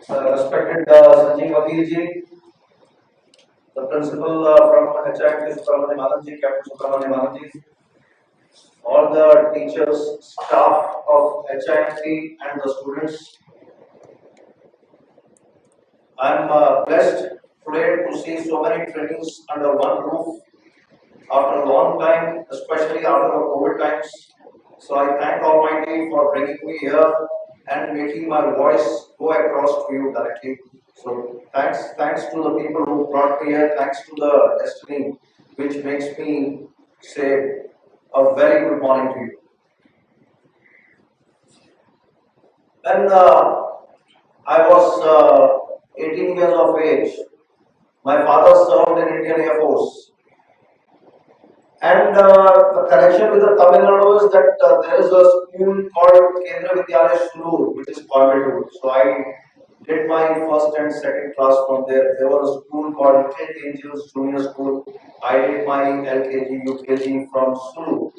Respected Sanjay ji, the principal from HIMT College, all the teachers, staff of HIMT and the students. I am blessed today to see so many trainings under one roof after a long time, especially after the COVID times. So I thank Almighty for bringing me here and making my voice go across to you directly. So thanks to the people who brought me here. Thanks to the destiny, which makes me say a very good morning to you. When I was 18 years of age, my father served in Indian Air Force. And the connection with the Tamil Nadu is that there is a school called Kendra Vidyalaya Sulur, which is Coimbatore. So I did my first and second class from there. There was a school called St. Angels Junior School. I did my LKG, UKG from Sulur.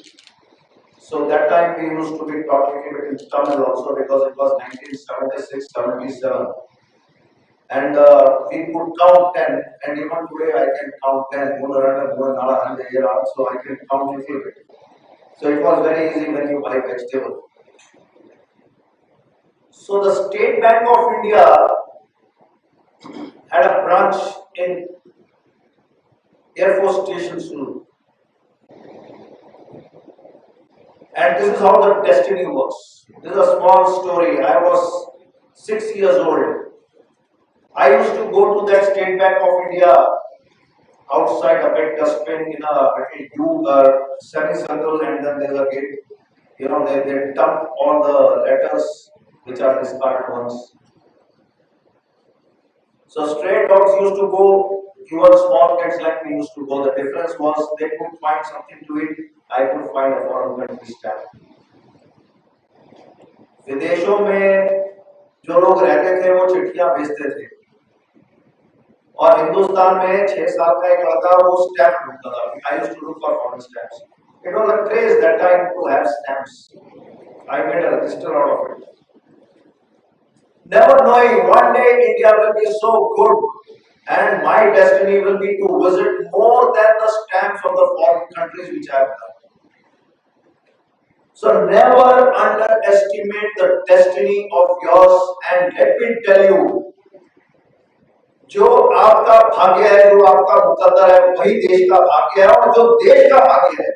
So that time we used to be taught a little bit in Tamil also because it was 1976-77. And we could count 10, and even today I can count 10, so I can count a little bit. So it was very easy when you buy vegetable. So the State Bank of India had a branch in Air Force Station Sulu. And this is how the destiny works. This is a small story. I was 6 years old. I used to go to that State Bank of India outside a big dustbin in a semicircle, and then there's a gate. They dump all the letters which are discarded ones. So stray dogs used to go, even small kids like me used to go. The difference was they could find something to eat, I could find a foreign country stamp. विदेशों में जो लोग रहते थे वो चिट्ठियां भेजते थे और हिंदुस्तान में 6 साल का एक लड़का वो स्टैम्प ढूंढता था. I used to look for foreign stamps. It was a craze that time to have stamps. I made a register out of it. Never knowing one day India will be so good and my destiny will be to visit more than the stamps of the foreign countries which I have done. So never underestimate the destiny of yours, and let me tell you, जो आपका भाग्य है, जो आपका मुकद्दर है, वही देश का भाग्य है, और जो देश का भाग्य है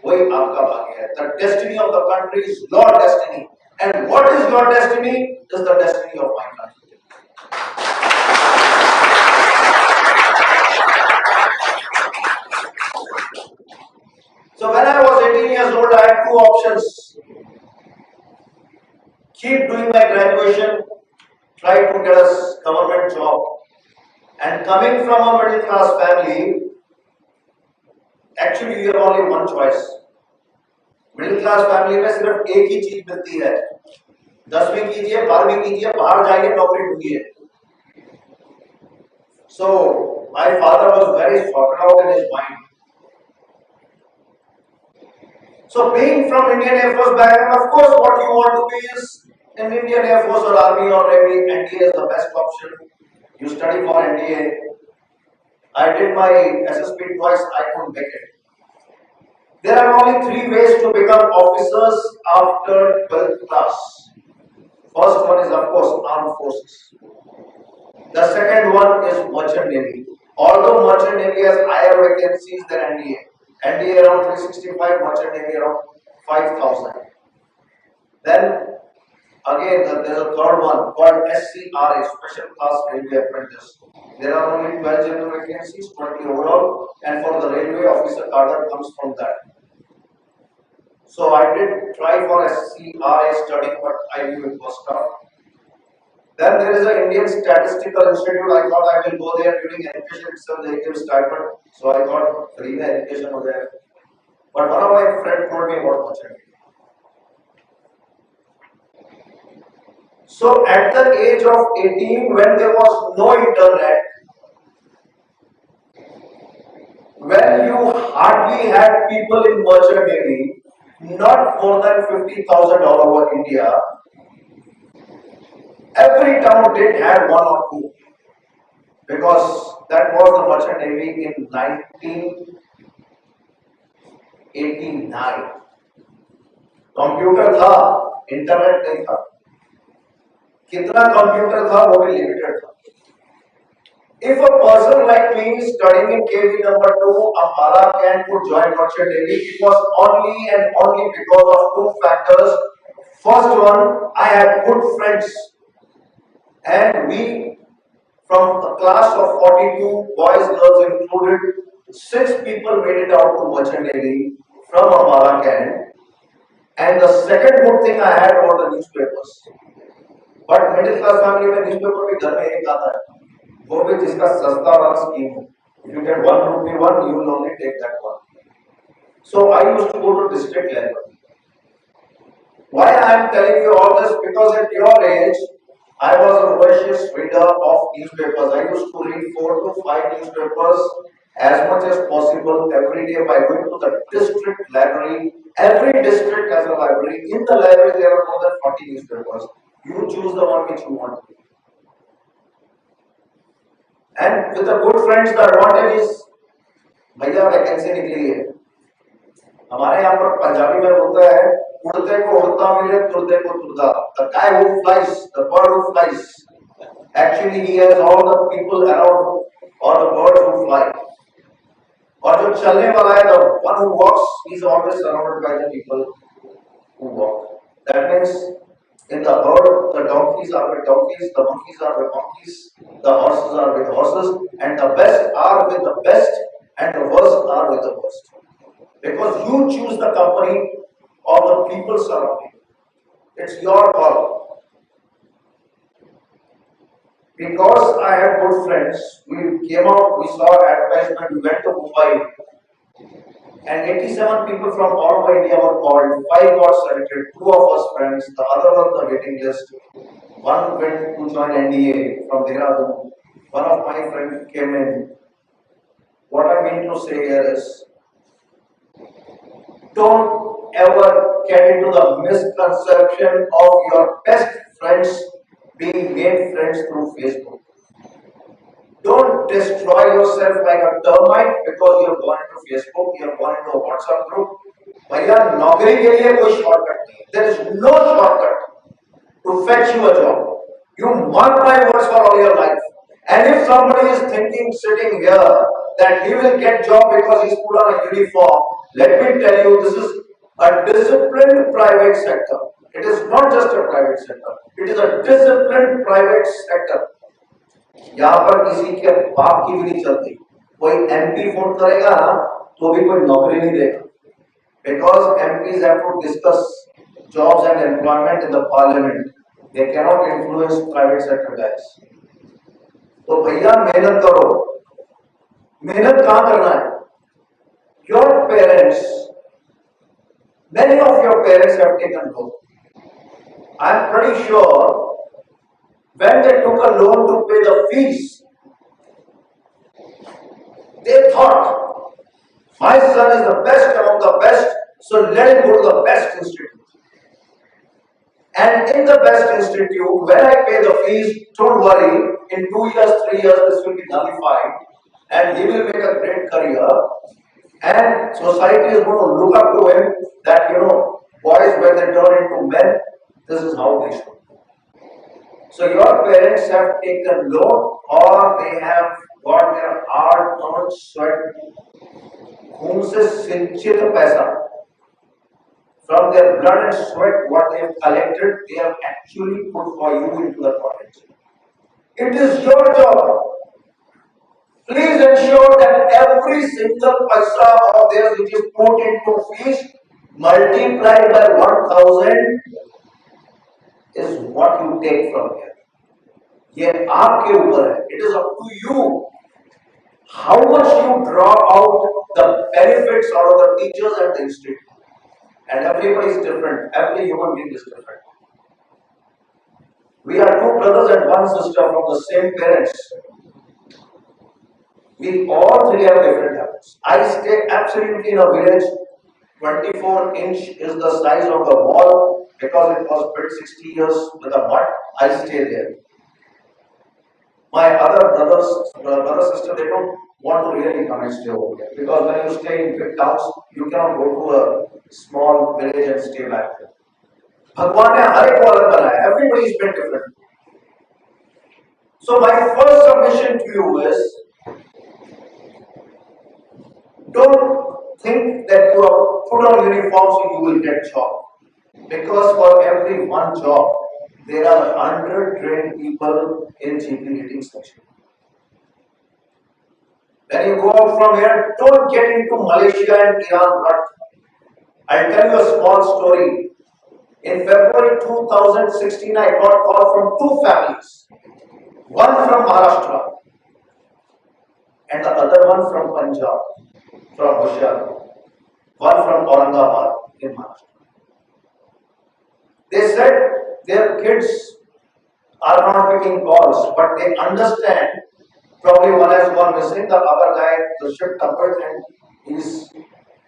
वही आपका भाग्य है. The destiny of the country is your destiny, and what is your destiny is the destiny of my country. So when I was 18 years old, I had two options: keep doing my graduation, try to get a government job. And coming from a middle class family, actually you have only one choice. Middle class family में सिर्फ एक ही चीज मिलती है, 10वीं कीजिए, 12वीं कीजिए, बाहर जाइए, नौकरी ढूंढिए. So my father was very sorted out in his mind. So being from Indian Air Force background, of course what you want to be is in Indian Air Force or Army or Navy. NDA is the best option. You study for NDA. I did my SSP twice, I couldn't make it. There are only 3 ways to become officers after 12th class. First one is of course armed forces. The second one is merchant navy. Although merchant navy has higher vacancies than NDA. NDA around 365, merchant navy around 5,000. Then again there is a third one called SCRA, Special Class Railway Apprentice. There are only 12 general vacancies, 20 overall, and for the railway officer cadre comes from that. So I did try for SCRA studying, but I knew it was tough. Then there is an Indian Statistical Institute. I thought I will go there during education itself, they give stipend. So I thought free education was there. But one of my friends told me about merchant. So at the age of 18, when there was no internet, when you hardly had people in merchant navy, not more than $50,000 over India, Every town did have one or two because that was the merchant navy in 1989. Computer था, internet नहीं था. कितना computer था वो भी limited था. If a person like me is studying in KV number 2, Ambala can could join merchant navy, it was only and only because of two factors. First one, I had good friends, and we, from a class of 42 boys, girls included, 6 people made it out to merchant navy from Ambala Can. And the second good thing I had were the newspapers. But middle class family में newspaper भी घर में एक आता है. वो भी जिसका सस्ता वाला स्कीम हो. If you get 1 rupee one, you will only take that one. So I used to go to district level. Why I am telling you all this? Because at your age, I was a voracious reader of newspapers. I used to read 4 to 5 newspapers as much as possible every day by going to the district library. Every district has a library. In the library, there are more than 40 newspapers. You choose the one which you want. And with the good friends, the advantage is, भैया vacancy निकली है. हमारे यहाँ पर पंजाबी में बोलता है, उड़ते को उड़ता मिले, तुरते को तुरता. The guy who flies, the bird who flies, actually he has all the people around, or the birds who fly. और जो चलने वाला है, the one who walks, is always surrounded by the people who walk. That means in the herd, the donkeys are with donkeys, the monkeys are with monkeys, the horses are with horses, and the best are with the best, and the worst are with the worst. Because you choose the company of the people surrounding. It's your call. Because I had good friends, we came out, we saw advertisement, we went to Mumbai, and 87 people from all over India were called. 5 got selected, 2 of us friends, the other was the waiting list. One went to join NDA from Dehradun. One of my friends came in. What I mean to say here is, don't ever get into the misconception of your best friends being made friends through Facebook. Don't destroy yourself like a termite because you have gone into Facebook, you have gone into a WhatsApp group. भैया नौकरी के लिए कोई shortcut नहीं. There is no shortcut to fetch you a job. You mark my words for all your life. And if somebody is thinking, sitting here, that he will get job because he's put on a uniform, let me tell you, this is a disciplined private sector. It is not just a private sector. It is a disciplined private sector. यहाँ पर किसी के बाप की भी नहीं चलती. कोई एमपी फोन करेगा ना तो भी कोई नौकरी नहीं देगा. Because MPs have to discuss jobs and employment in the parliament. They cannot influence private sector guys. तो भैया मेहनत करो. मेहनत कहाँ करना है? Your parents, many of your parents have taken loan. I'm pretty sure when they took a loan to pay the fees, they thought, my son is the best among the best, so let him go to the best institute. And in the best institute, when I pay the fees, don't worry, in 2 years, 3 years, this will be nullified, and he will make a great career, and society is going to look up to him that, boys, when they turn into men, this is how they should. So your parents have taken loan, or they have got their hard-earned sweat, खून से सिंचित पैसा, from their blood and sweat, what they have collected, they have actually put for you into the college. It is your job. Please ensure that every single paisa of theirs which is put into fees multiplied by 1000 is what you take from here. ये आपके ऊपर है. It is up to you how much you draw out the benefits out of the teachers and the institute. And everybody is different. Every human being is different. We are 2 brothers and 1 sister from the same parents. We all 3 have different habits. I stay absolutely in a village. 24 inch is the size of the wall. because it was built 60 years with a mud. I stay there. My other brother, sister, they don't want to really come and stay over there because when you stay in big towns, you cannot go to a small village and stay back there. भगवान ने हर एक को अलग बनाया. Everybody is built different. So my first submission to you is, don't think that you are put on uniform so you will get job. Because for every one job, there are 100 trained people in GP rating section. When you go out from here, don't get into Malaysia and Iran rut. I'll tell you a small story. In February 2016, I got a call from two families. One from Maharashtra and the other one from Punjab, from Hoshiarpur. One from Aurangabad in Maharashtra. They said their kids are not picking calls, but they understand. Probably one has gone missing, the other guy, the ship tumbled and he's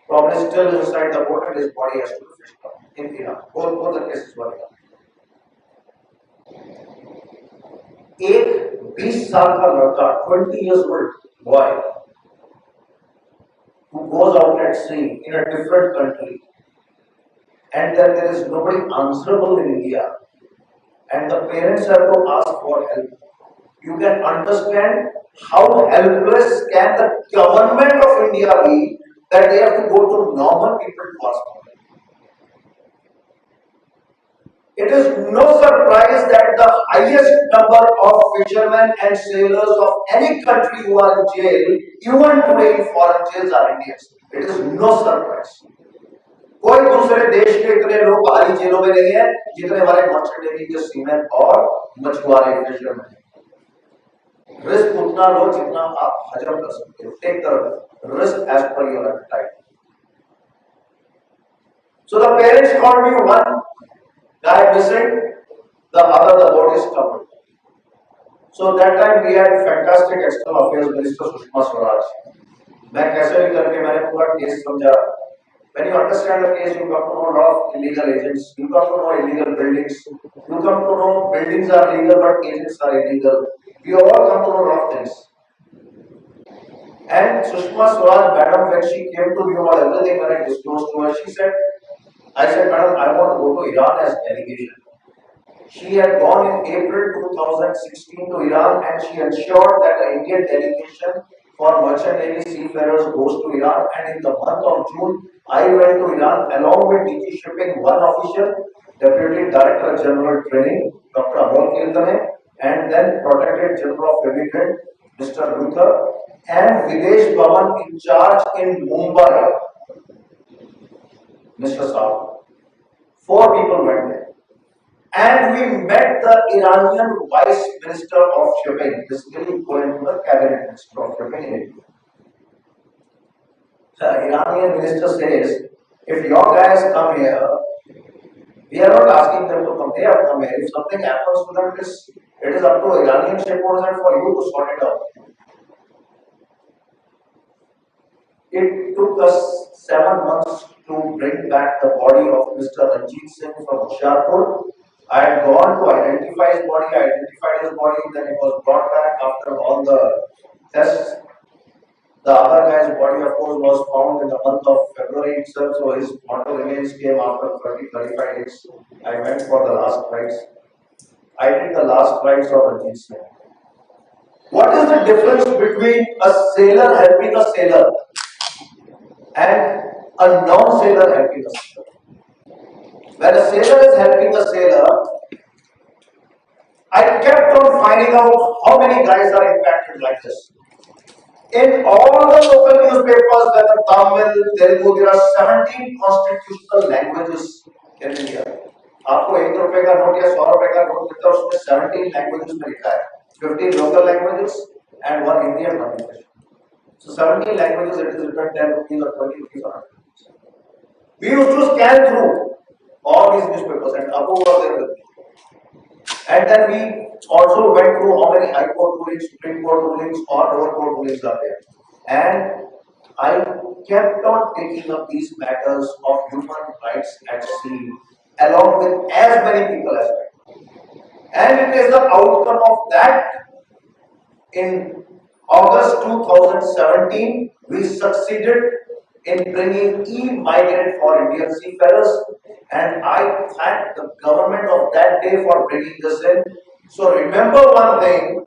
probably still inside the boat and his body has to be fished out in Iran. Both the cases were Iran. एक 20 साल का लड़का, 20 years old boy, who goes out at sea in a different country, and then there is nobody answerable in India, and the parents have to ask for help. You can understand how helpless can the government of India be that they have to go to normal people to ask for help. It is no surprise that the highest number of fishermen and sailors of any country who are in jail, even today in foreign jails, are Indians. It is no surprise. कोई दूसरे देश के इतने लोग बाहरी जेलों में नहीं है जितने हमारे मर्चेंट नेवी के सीमेन और मछुआरे फिशरमैन. रिस्क उतना लो जितना आप हजम कर सकते हो. Take the risk as per your appetite. So the parents called me, one guy missing, the other the boat is covered. So that time we had fantastic external affairs minister Sushma Swaraj. मैं कैसे भी करके मैंने पूरा case समझा. When you understand the case, you come to know a lot of illegal agents. You come to know illegal buildings. You come to know buildings are legal but agents are illegal. We all come to know a lot of things. And Sushma Swaraj, madam, when she came to me about everything when I disclosed to her, she said, I said, madam, I want to go to Iran as delegation. She had gone in April 2016 to Iran and she ensured that the Indian delegation for merchant navy seafarers goes to Iran, and in the month of June, I went to Iran along with DG Shipping, one official, Deputy Director General Training, Dr. Amol Kirtane, and then Protector General of Immigration, Mr. Luther, and Videsh Bhavan in charge in Mumbai, Mr. Saab. 4 people went there. And we met the Iranian Vice Minister of Shipping, basically going to the Cabinet Minister of Shipping in India. The Iranian minister says, if your guys come here, we are not asking them to come. They have to come here. If something happens to them, it is up to Iranian shipowners and for you to sort it out. It took us 7 months to bring back the body of Mr. Ranjit Singh from Hoshiarpur. I had gone to identify his body, I identified his body, then it was brought back after all the tests. The other guy's body, of course, was found in the month of February itself, so his mortal remains came after 30-35 days. I went for the last rites. I did the last rites of Ranjit Singh. What is the difference between a sailor helping a sailor and a non-sailor helping a sailor? When a sailor is helping a sailor, I kept on finding out how many guys are impacted like this. In all the local newspapers, whether Tamil, Telugu, there are 17 constitutional languages in India. आपको ₹1 का note या ₹100 का note मिलता है, उसमें 17 languages में लिखा है. 15 local languages and 1 Indian language. So 17 languages, it is written 10 rupees or 20 rupees or 100 rupees. We used to scan through all these newspapers and Abu was there with me. And then we also went through how many high court rulings, Supreme Court rulings or lower court rulings are there. And I kept on taking up these matters of human rights at sea along with as many people as well. And it is the outcome of that. In August 2017, we succeeded in bringing e-migrant for Indian seafarers, and I thank the government of that day for bringing this in. So remember one thing,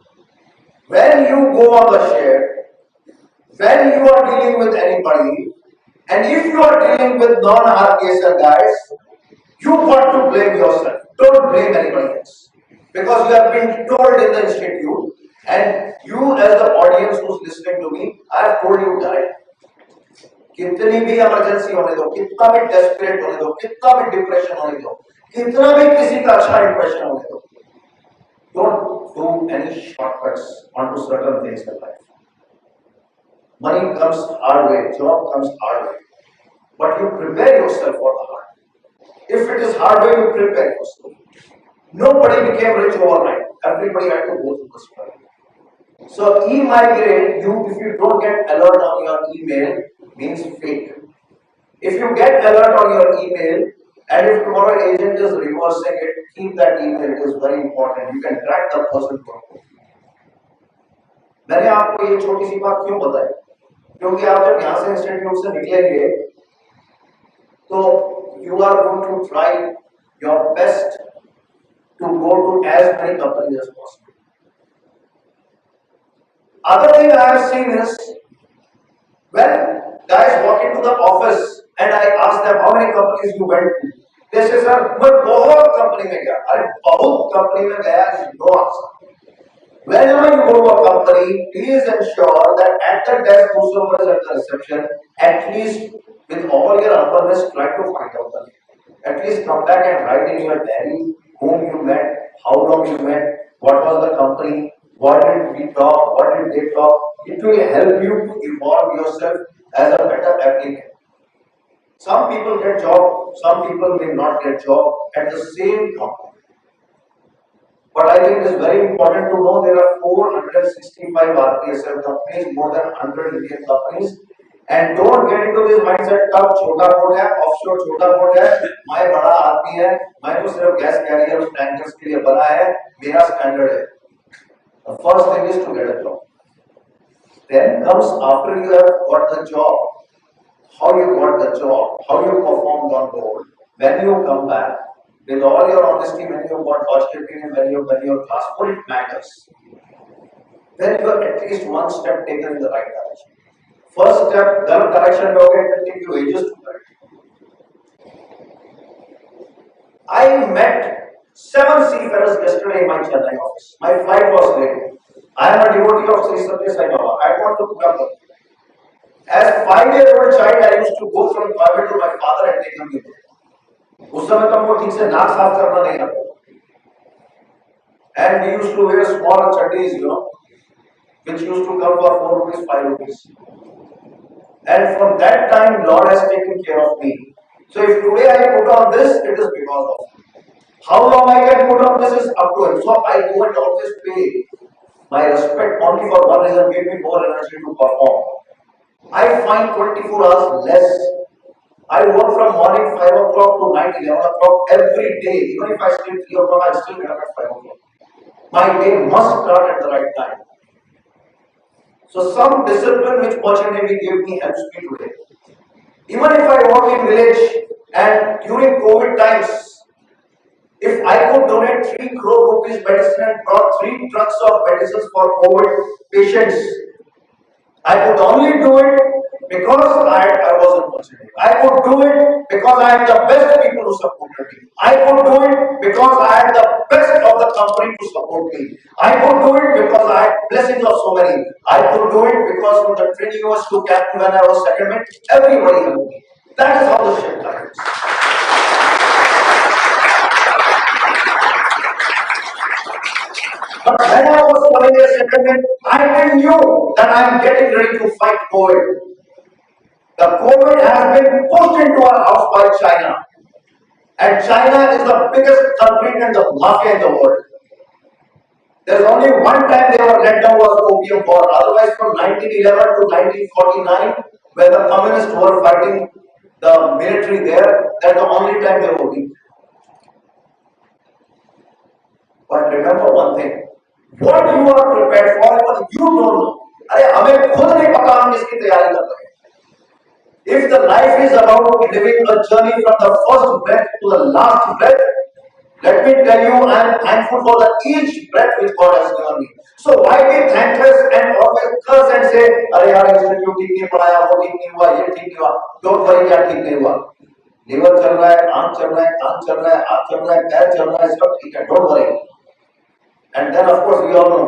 when you go on the ship, when you are dealing with anybody, and if you are dealing with non-RPSL guys, you got to blame yourself. Don't blame anybody else. Because you have been told in the institute, and you as the audience who's listening to me, I have told you that कितनी भी emergency होने दो, कितना भी desperate होने दो, कितना भी डिप्रेशन होने दो, कितना भी किसी का अच्छा इंप्रेशन होने दो, don't do any shortcuts onto certain things in life. Money comes hard way, job comes hard way, but you prepare yourself for the hard. If it is hard way, you prepare yourself. Nobody became rich overnight. Everybody had to go through the struggle. So e-migrate, if you don't get alert on your email, means fake. If you get alert on your email, and if tomorrow agent is reversing it, keep that email. It is very important. You can track the person properly. मैंने आपको ये छोटी सी बात क्यों बताई? क्योंकि आप जब यहाँ से इंस्टीट्यूट से निकलेंगे, तो you are going to try your best to go to as many companies as possible. Other thing I have seen is when guys walk into the office and I ask them how many companies you went to, they say, sir, मैं बहुत company में गया. अरे बहुत company में गया is no answer. Whenever you go to a company, please ensure that at the desk, whosoever is at the reception, at least with all your humbleness, try to find out the name. At least come back and write in your diary whom you met, how long you met, what was the company, what did we talk, what did they talk. It will help you to evolve yourself as a better applicant. Some people get job, some people may not get job at the same company. But I think it is very important to know there are 465 RPSL companies, more than 100 Indian companies. And don't get into this mindset तब छोटा boat है, offshore छोटा boat है, मैं बड़ा आदमी है, मैं तो सिर्फ गैस कैरियर और टैंकर्स के लिए बना है, मेरा स्टैंडर्ड है. The first thing is to get a job. Then comes after you have got the job, how you got the job, how you performed on board. When you come back, with all your honesty, when you got budgeting and when you your class, what it matters. Then you have at least one step taken in the right direction. First step, that direction you get will take you ages to correct. I met 7 seafarers yesterday in my Chennai office. My flight was late. I am a devotee of Sri Satya Sai Baba. I want to put up. As a 5-year-old child, I used to go from Capt to my father and take him with me. उस समय तो हमको ठीक से नाक साफ करना नहीं आता. And we used to wear small chadis, which used to come for 4 rupees, 5 rupees. And from that time, Lord has taken care of me. So if today I put on this, it is because of Him. How long I can put on this is up to Him. So I don't always pay my respect only for one reason, give me more energy to perform. I find 24 hours less. I work from morning 5 o'clock to night 11 o'clock every day. Even if I sleep 3 o'clock, I still get up at 5 o'clock. My day must start at the right time. So some discipline which fortunately gave me helps me today. Even if I work in village and during COVID times, if I could donate 3 crore rupees medicine and brought 3 trucks of medicines for COVID patients, I could only do it because I wasn't fortunate. I could do it because I had the best people who supported me. I could do it because I had the best of the company to support me. I could do it because I had blessings of so many. I could do it because from the training was to Capt when I was secondment, everybody helped me. That is how the ship happens. But when I was coming as secondment, I knew that I am getting ready to fight COVID. The COVID has been pushed into our house by China. And China is the biggest culprit and the mafia in the world. There's only one time they were let down was opium war. Otherwise, from 1911 to 1949, when the communists were fighting the military there, that's the only time they were weak. But remember one thing, what you are prepared for, what you don't know. अरे हमें खुद नहीं पता हम किसकी तैयारी कर रहे हैं. If the life is about living a journey from the first breath to the last breath, let me tell you, I am thankful for the each breath which God has given me. So why be thankless and always curse and say, अरे यार institute ठीक नहीं पढ़ाया, वो ठीक नहीं हुआ, ये ठीक नहीं हुआ. Don't worry, क्या ठीक नहीं हुआ. लीवर चल रहा है, आंख चल रहा है, कान चल रहा है, हाथ चल रहा है, पैर चल रहा है, सब ठीक है. Don't worry. And then of course we all know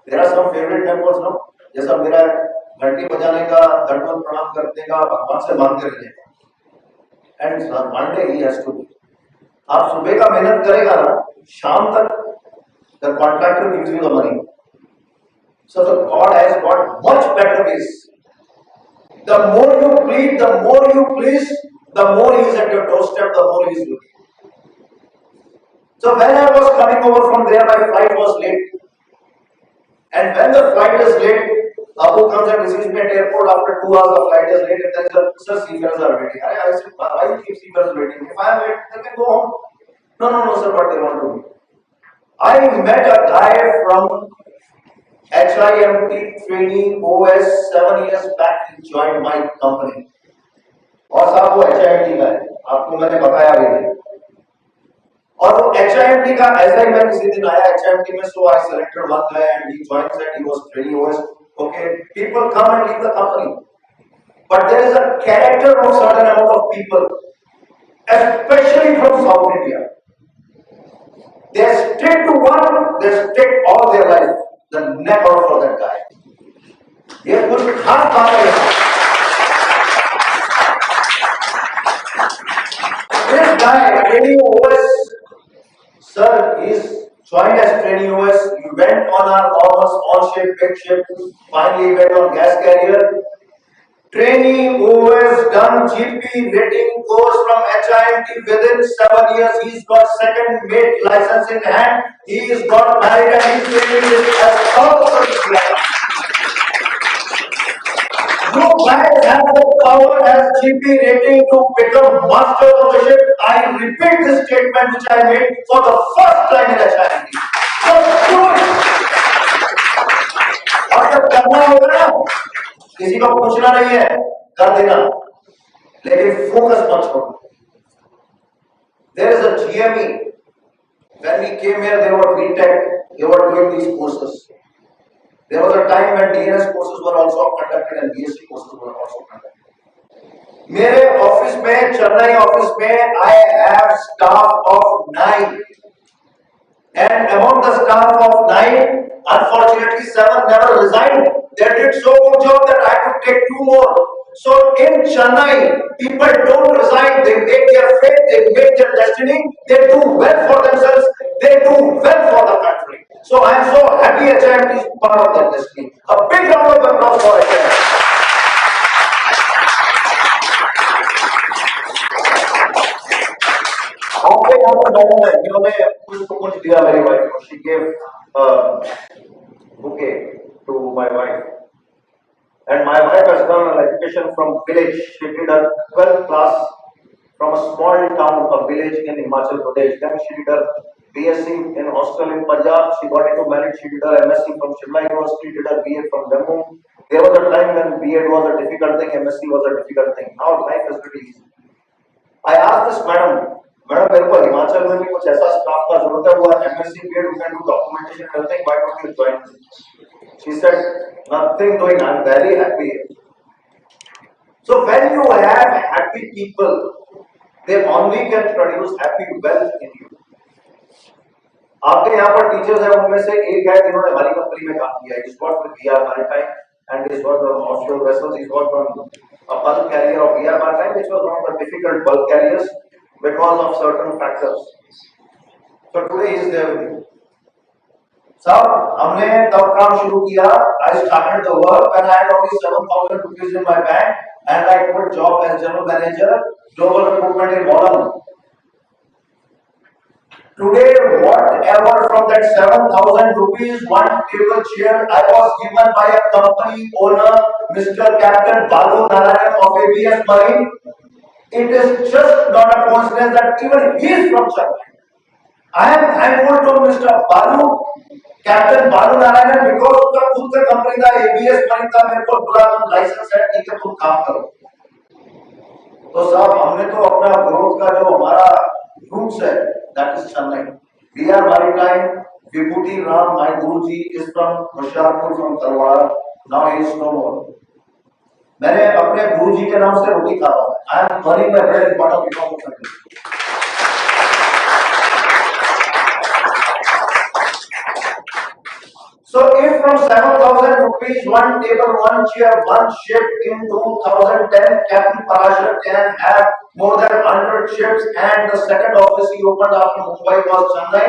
there are some favorite temples, no? जैसा मेरा घंटी बजाने का, दंडवत प्रणाम करने का, भगवान से मांगते रहने का. And one day he has to do. आप सुबह का मेहनत करेगा ना, शाम तक the contractor gives you the money. So the God has got much better ways. The more you plead, the more you please, the more he is at your doorstep, the more he is with you. So when I was coming over from there, my flight was late. And when the flight is late, Abu comes and receives me at airport. After 2 hours, the flight is late. And then says, sir, seafarers are waiting. I said, why you keep seafarers waiting? If I am late, they can go home. No, sir, but they want to do. I met a guy from HIMT trainee OS 7 years back. He joined my company. और साहब वो HIMT का है, आपको मैंने बताया भी नहीं. और वो HIMT का ऐसा ही मैं किसी दिन आया HIMT में, so I selected one guy and he joined that. He was trainee OS. Okay, people come and leave the company, but there is a character of certain amount of people, especially from South India. They stick to one, they stick all their life. The neck out for that guy. ये कुछ खास बात है. This guy, trainee OS, sir, he's joined as trainee OS. He went on our normal small ship, big ship. Finally, he went on gas carrier. Trainee OS done GP rating course from HIMT within 7 years. He's got second mate license in hand. He's got married and he's training as top of his class. You guys have the power as GP rating to become master of the ship. I repeat this statement which I made for the first time in HIMT. Just do it. और जब करना होगा ना, किसी को पूछना नहीं है, कर देना, लेकिन फोकस मत छोड़ो. There is a GME. When we came here, there were BTech. They were doing these courses. There was a time when DNS courses were also conducted and BSc courses were also conducted. मेरे office में, Chennai office में, I have staff of 9. And among the staff of 9, unfortunately 7 never resigned. They did so good job that I had to take 2 more. So in Chennai, people don't resign. They make their fate, they make their destiny. They do well for themselves. They do well for the country. So I am so happy HIMT is part of that destiny. A big round of applause for HIMT. आपके यहाँ पर madam है, जिन्होंने कुछ दिया मेरी wife को. She gave bouquet to my wife. And my wife has done an education from village. She did her 12th class from a small town, a village in Himachal Pradesh. Then she did her BSc in hostel in Punjab. She got into merit. She did her MSc from Shimla University. Did her BA from Jammu. There was a time when BEd was a difficult thing, MSc was a difficult thing. Now life is pretty easy. I asked this madam, मेरे को हिमाचल में भी कुछ ऐसा staff का जरूरत है, वो MSc BEd who can do documentation and everything. Why don't you join? She said, nothing doing. I'm very happy. So when you have happy people, they only can produce happy wealth in you. आपके यहाँ पर teachers हैं, उनमें से एक है जिन्होंने हमारी कंपनी में काम किया. He's worked with VR Maritime and he's worked on offshore vessels. He's worked on a bulk carrier of VR Maritime, which was one of the difficult bulk carriers because of certain factors. So today he is there with you. साहब हमने तब काम शुरू किया. I started the work when I had only 7,000 rupees in my bank and I got a job as general manager, global recruitment in Holland. Today, whatever from that 7,000 rupees, one table chair, I was given by a company owner, Mr. Capt. Balu Narayan of ABS Marine. It is just not a coincidence that even he is from Chennai. I am thankful to Mr. Balu, Captain Balu Narayan because उसका खुद का company था ABS मरीता मेरे को बुला तुम licence है ठीक है तुम काम करो तो साहब हमने तो अपना ग्रोथ का जो हमारा रूट्स है that is Chennai we are maritime Vibhuti Ram my guruji is from Hoshiarpur from Karwada now he is no more मैंने अपने गुरुजी के नाम से रोटी खाता हूँ I am earning my bread and butter because of that So if from 7,000 rupees, one table, one chair, one ship in 2010, Capt. Prashar can have more than 100 ships and the second office he opened after Mumbai was Chennai.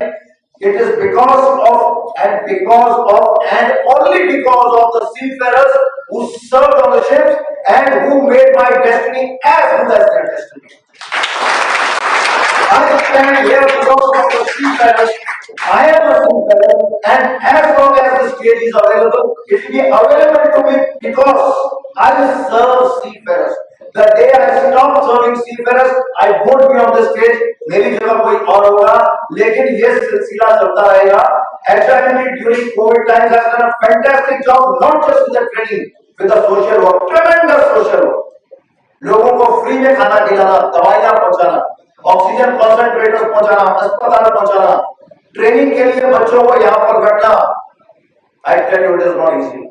It is because of and only because of the seafarers who served on the ships and who made my destiny as good as their destiny. I stand here because of the seafarers. I am a seafarer, and as long as the stage is available, it will be available to me because I will serve seafarers. The day I stop serving seafarers, I won't be on the stage. मेरी जगह कोई और होगा, लेकिन ये सिलसिला चलता रहेगा. HIMT during COVID times has done a fantastic job, not just with the training, with the social work, tremendous social work. लोगों को फ्री में खाना खिलाना, दवाइयां पहुंचाना, ऑक्सीजन कॉन्सेंट्रेटर्स पहुंचाना, अस्पताल पहुंचाना, ट्रेनिंग के लिए बच्चों को यहाँ पर रखना. I tell you, it is not easy.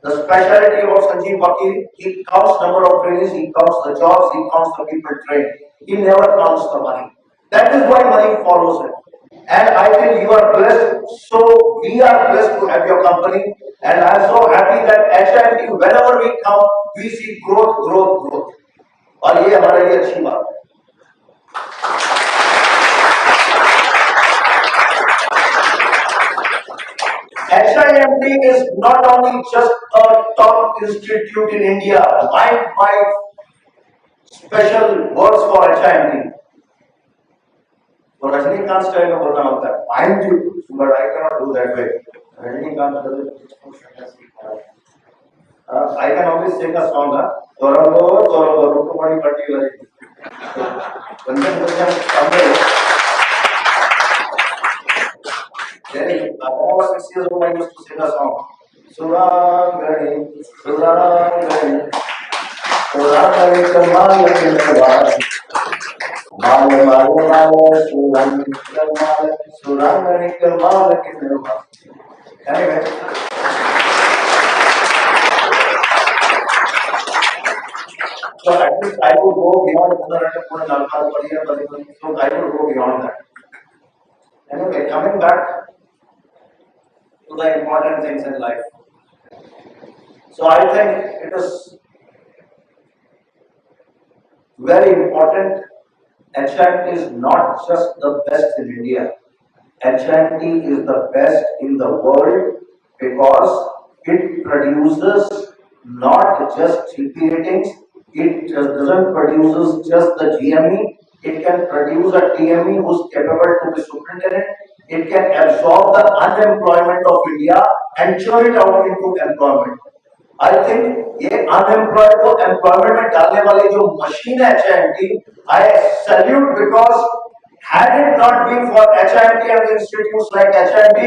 The speciality of Sanjay Prashar, he counts number of trainees, he counts the jobs, he counts the people trained. He never counts the money. That is why money follows it. And I think you are blessed. So we are blessed to have your company. And I am so happy that HIMT, whenever we come, we see growth, growth, growth. और ये हमारे लिए अच्छी बात है. HIMT is not only just a top institute in India. My special words for HIMT. For Rajnikant style में बोलना होता है. Mind you, but I cannot do that way. Rajnikant does it so fantastic. I can always sing a song. Toro रुको बड़ी पट्टी वाली. बंदे सामने. Then I was 6 years old. I used to sing a song. Surangani, Surangani, Surangani, Kamala, Kamala, Mala, Mala, Mala, Surangani, Kamala, Surangani, Kamala, Kamala. Anyway. So at least I would go beyond so I would go beyond that. Anyway, coming back to the important things in life. So I think it is very important. HIMT is not just the best in India. HIMT is the best in the world because it produces not just GP ratings, it doesn't produce just the GME, it can produce a TME who's capable to be superintendent, it can absorb the unemployment of India and churn it out into employment. I think ये unemployed को employment में डालने वाली जो machine है HIMT, I salute because had it not been for HIMT and institutes like HIMT,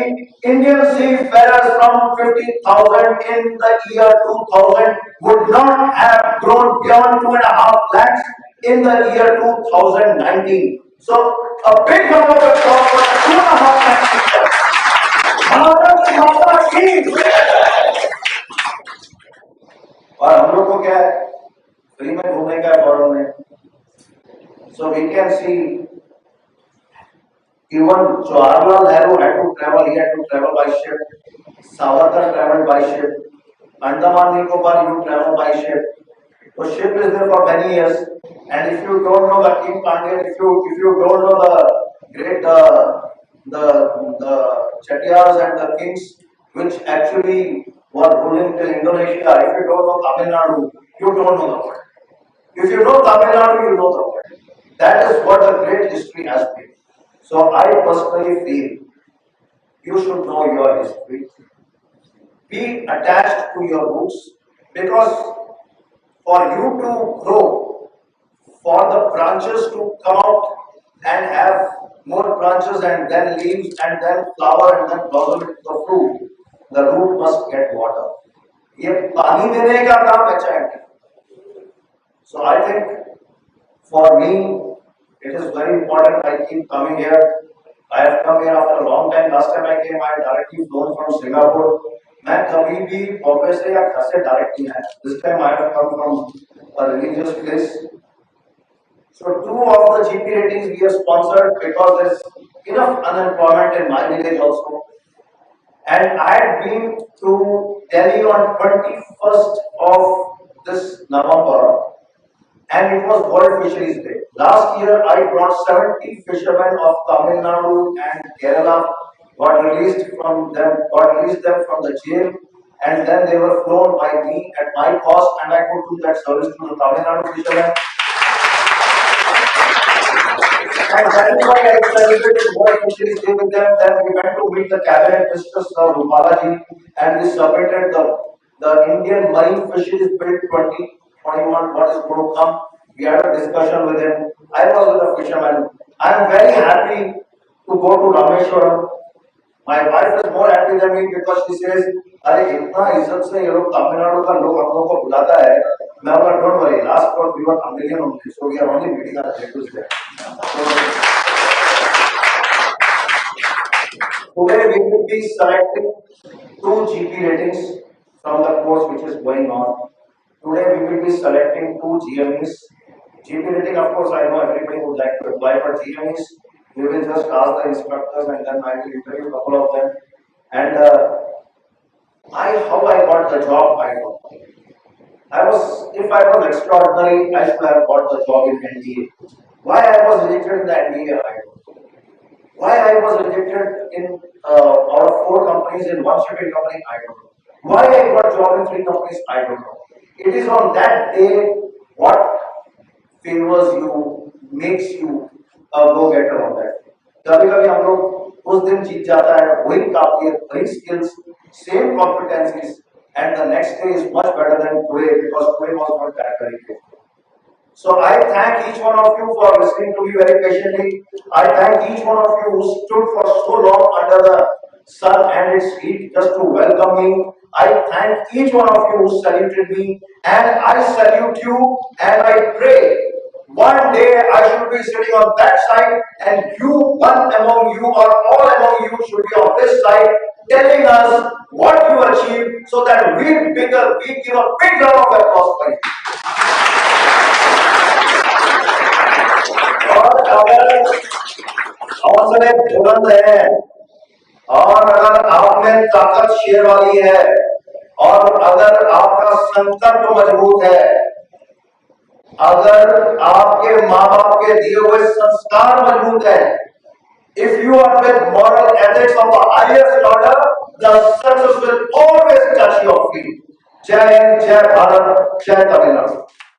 Indian seafarers from 50,000 in the year 2000 would not have grown beyond 2.5 lakhs in the year 2019. So a big round of applause for 2.5 lakhs people. Bharat Mata ki. और हम लोग को क्या है free में घूमने का फॉरन में so we can see even Jawaharlal Nehru had to travel, he had to travel by ship, Savarkar traveled by ship, Andaman Nicobar you travel by ship. So ship is there for many years, and if you don't know the King Pandian, if you don't know the great the Chettiars and the kings which actually were ruling till Indonesia, if you don't know Tamil Nadu, you don't know the world. If you know Tamil Nadu, you know the world. That is what a great history has been. So I personally feel you should know your history. Be attached to your roots because for you to grow, for the branches to come out, and have more branches and then leaves and then flower and then blossom into the fruit, the root must get water. ये पानी देने का काम HIMT. So I think for me it is very important. I keep coming here. I have come here after a long time. Last time I came, I directly flown from Singapore. मैं कभी भी बॉम्बे से या घर से direct नहीं आया. This time I have come from a religious place. So 2 of the GP ratings we have sponsored because there is enough unemployment in my village also. And I had been to Delhi on 21st of this November, and it was World Fisheries Day. Last year I brought 70 fishermen of Tamil Nadu and Kerala, got released them from the jail, and then they were flown by me at my cost, and I could do that service to the Tamil Nadu fishermen. And that is why I celebrated World Fisheries Day with them. Then we went to meet the cabinet, Mr. Rupalaji, and we submitted the Indian Marine Fisheries Bill 2021, what is going to come. We had a discussion with him. I was with the fisherman. I am very happy to go to Rameshwaram. My wife is more happy than me because she says, अरे इतना इज्जत से ये लोग तमिलनाडु का लोग हम लोग को बुलाता है. मैं बोला don't worry, last month we were a million only, so we are only meeting our relatives there. Today we will be selecting 2 GP ratings from the course which is going on. Today we will be selecting 2 GMEs. GP rating, of course, I know everybody would like to apply for GMEs. We will just ask the instructors and then I will interview a couple of them. And how I got the job, I don't know. If I was extraordinary, I should have got the job in NDA. Why I was rejected in the NDA, I don't know. Why I was rejected in out of 4 companies in 1 shipping company, I don't know. Why I got job in 3 companies, I don't know. It is on that day what favors you, makes you a go-getter on that. कभी-कभी हम लोग उस दिन जीत जाता है, वही काबिलियत, वही skills, same competencies, and the next day is much better than today because today was not that very good. So I thank each one of you for listening to me very patiently. I thank each one of you who stood for so long under the sun and its heat just to welcome me. I thank each one of you who saluted me, and I salute you, and I pray one day I should be sitting on that side, and you, one among you or all among you, should be on this side, telling us what you achieved, so that we give a big round of applause for you. और अगर हौसले बुलंद है और अगर आप में ताकत शेर वाली है और अगर आपका संकल्प मजबूत है, अगर आपके माँ बाप के दिए हुए संस्कार मजबूत है, if you are with moral ethics of the highest order, the success will always touch your feet. जय हिंद, जय भारत, जय तमिलनाडु.